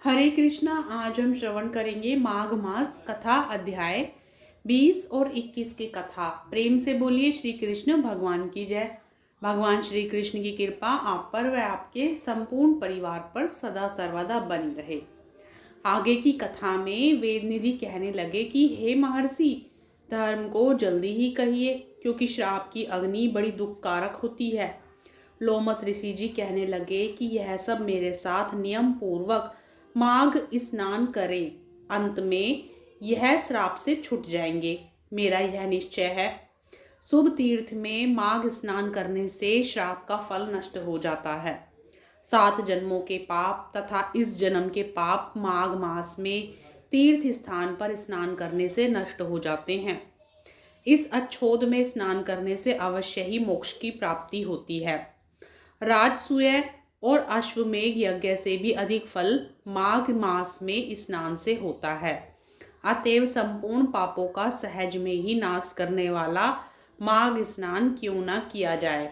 हरे कृष्णा। आज हम श्रवण करेंगे माघ मास कथा अध्याय 20 और 21 की कथा। प्रेम से बोलिए श्री कृष्ण भगवान की जय। भगवान श्री कृष्ण की कृपा आप पर व आपके संपूर्ण परिवार पर सदा सर्वदा बनी रहे। आगे की कथा में वेदनिधि कहने लगे कि हे महर्षि, धर्म को जल्दी ही कहिए, क्योंकि श्राप की अग्नि बड़ी दुखकारक होती है। लोमस ऋषि जी कहने लगे कि यह सब मेरे साथ नियम पूर्वक माघ स्नान करें, अंत में यह श्राप से छूट जाएंगे। मेरा यह निश्चय है। शुभ तीर्थ में माघ स्नान करने से श्राप का फल नष्ट हो जाता है। 7 जन्मों के पाप तथा इस जन्म के पाप माघ मास में तीर्थ स्थान पर स्नान करने से नष्ट हो जाते हैं। इस अच्छोद में स्नान करने से अवश्य ही मोक्ष की प्राप्ति होती है। राजसूय और अश्वमेघ यज्ञ से भी अधिक फल माघ मास में स्नान से होता है। अतएव संपूर्ण पापों का सहज में ही नाश करने वाला माघ स्नान क्यों न किया जाए।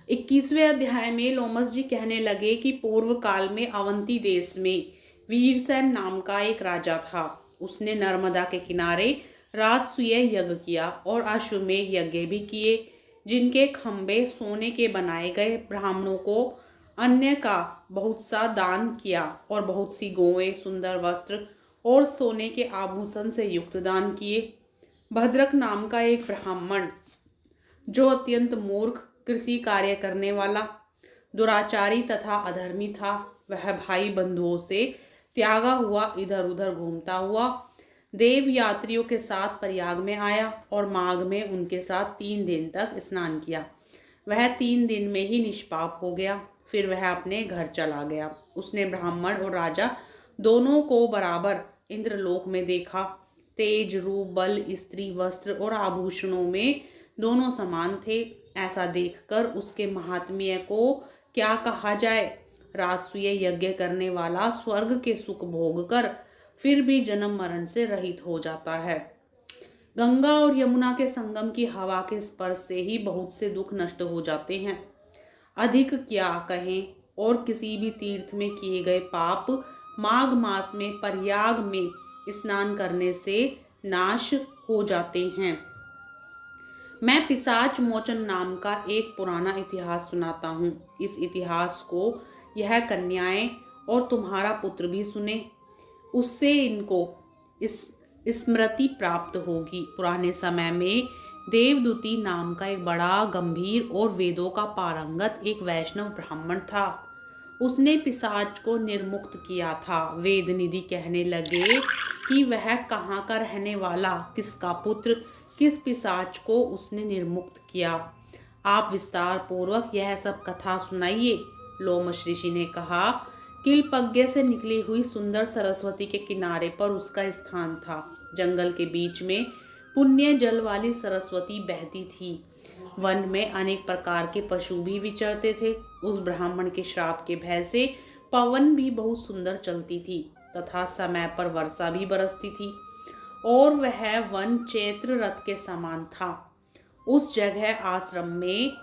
21वें अध्याय में लोमस जी कहने लगे कि पूर्व काल में अवंती देश में वीरसेन नाम का एक राजा था। उसने नर्मदा के किनारे राजसूय यज्ञ किया और अश्वमेघ यज्ञ भी किए, जिनके खंबे सोने के बनाए गए। ब्राह्मणों को अन्य का बहुत सा दान किया और बहुत सी गौएं, सुंदर वस्त्र और सोने के आभूषण से युक्त दान किए। भद्रक नाम का एक ब्राह्मण, जो अत्यंत मूर्ख, कृषि कार्य करने वाला, दुराचारी तथा अधर्मी था, वह भाई बंधुओं से त्यागा हुआ इधर उधर घूमता हुआ देव यात्रियों के साथ प्रयाग में आया और माघ में उनके साथ 3 दिन तक स्नान किया। वह 3 दिन में ही निष्पाप हो गया। फिर वह अपने घर चला गया। उसने ब्राह्मण और राजा दोनों को बराबर इंद्रलोक में देखा। तेज, रूप, बल, स्त्री, वस्त्र और आभूषणों में दोनों समान थे। ऐसा देखकर उसके महात्म्य को क्या कहा जाए। राजसूय यज्ञ करने वाला स्वर्ग के सुख भोग कर फिर भी जन्म मरण से रहित हो जाता है। गंगा और यमुना के संगम की हवा के स्पर्श से ही बहुत से दुख नष्ट हो जाते हैं। अधिक क्या कहें। और किसी भी तीर्थ में किए गए पाप माघ मास में प्रयाग में स्नान करने से नाश हो जाते हैं। मैं पिशाच मोचन नाम का एक पुराना इतिहास सुनाता हूँ। इस इतिहास को यह कन्याएं और तुम्हारा पुत्र भी सुने, उससे इनको इस स्मृति प्राप्त होगी। पुराने समय में देवदूती नाम का एक बड़ा गंभीर और वेदों का पारंगत एक वैष्णव ब्राह्मण था। उसने पिशाच को निर्मुक्त किया था। वेद निधि कहने लगे कि वह कहाँ का रहने वाला, किसका पुत्र, किस पिशाच को उसने निर्मुक्त किया। आप विस्तार पूर्वक यह सब कथा सुनाइए। लोमश ऋषि ने कहा, किलपज्ञ से निकली हुई सुंदर सरस्वती के किनारे पर उसका स्थान था। जंगल के बीच में पुण्य जल वाली सरस्वती बहती थी। वन में अनेक प्रकार के पशु भी विचरते थे। उस ब्राह्मण के श्राप के भय से पवन भी बहुत सुंदर चलती थी तथा समय पर वर्षा भी बरसती थी और वह वन चैत्र रथ के समान था। उस जगह आश्रम में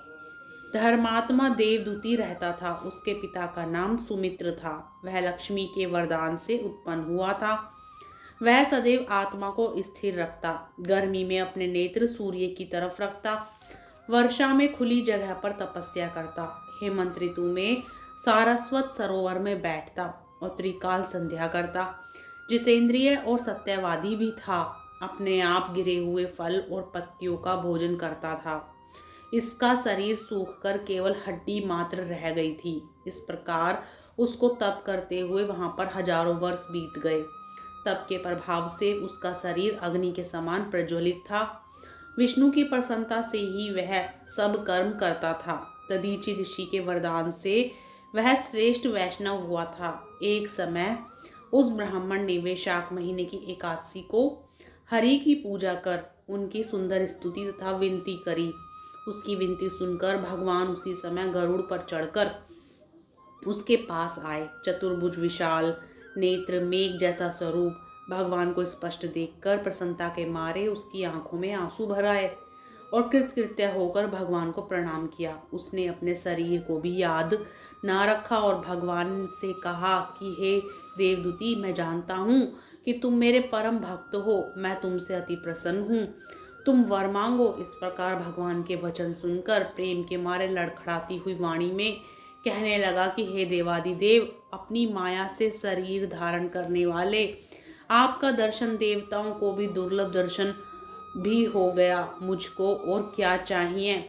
धर्मात्मा देवदूती रहता था। उसके पिता का नाम सुमित्र था। वह लक्ष्मी के वरदान से उत्पन्न हुआ था। वह सदैव आत्मा को स्थिर रखता, गर्मी में अपने नेत्र सूर्य की तरफ रखता, वर्षा में खुली जगह पर तपस्या करता, हेमंत ऋतु में सारस्वत सरोवर में बैठता और त्रिकाल संध्या करता। जितेंद्रिय और सत्यवादी भी था। अपने आप गिरे हुए फल और पत्तियों का भोजन करता था। इसका शरीर सूखकर केवल हड्डी मात्र रह गई थी। इस प्रकार उसको तप करते हुए वहां पर हजारों वर्ष बीत गए। तप के प्रभाव से उसका शरीर अग्नि के समान प्रज्वलित था। विष्णु की प्रसन्नता से ही वह सब कर्म करता था। दधीचि ऋषि के वरदान से वह श्रेष्ठ वैष्णव हुआ था। एक समय उस ब्राह्मण ने वैशाख महीने की एकादशी को हरि की पूजा कर उनकी सुंदर स्तुति तथा विनती करी। उसकी विनती सुनकर भगवान उसी समय गरुड़ पर चढ़कर उसके पास आए। चतुर्भुज, विशाल नेत्र, मेघ जैसा स्वरूप, भगवान को स्पष्ट देखकर प्रसन्नता के मारे उसकी आंखों में आंसू भर आए। और कृतकृत्य होकर भगवान को प्रणाम किया। उसने अपने शरीर को भी याद ना रखा और भगवान से कहा कि हे देवदूती, मैं जानता हूँ कि तुम मेरे परम भक्त हो, मैं तुमसे अति प्रसन्न हूँ, तुम वर मांगो। इस प्रकार भगवान के वचन सुनकर प्रेम के मारे लड़खड़ाती हुई वाणी में कहने लगा कि हे देवादिदेव, अपनी माया से शरीर धारण करने वाले, आपका दर्शन देवताओं को भी दुर्लभ दर्शन भी हो गया। मुझको और क्या चाहिए,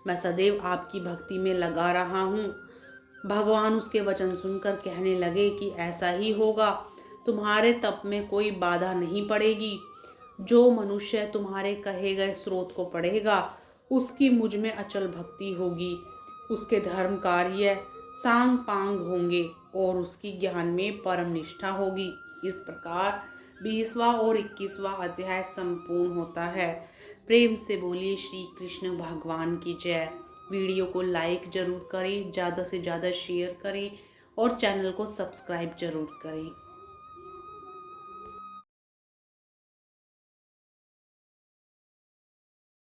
मैं सदैव आपकी भक्ति में लगा रहा हूँ। भगवान उसके वचन सुनकर कहने लगे कि ऐसा ही होगा, तुम्हारे तप में कोई बाधा नहीं पड़ेगी। जो मनुष्य तुम्हारे कहे गए स्रोत को पढ़ेगा, उसकी मुझ में अचल भक्ति होगी, उसके धर्म कार्य सांग पांग होंगे और उसकी ज्ञान में परम निष्ठा होगी। इस प्रकार 20वां और 21वां अध्याय संपूर्ण होता है। प्रेम से बोलिए श्री कृष्ण भगवान की जय। वीडियो को लाइक जरूर करें, ज़्यादा से ज़्यादा शेयर करें और चैनल को सब्सक्राइब जरूर करें।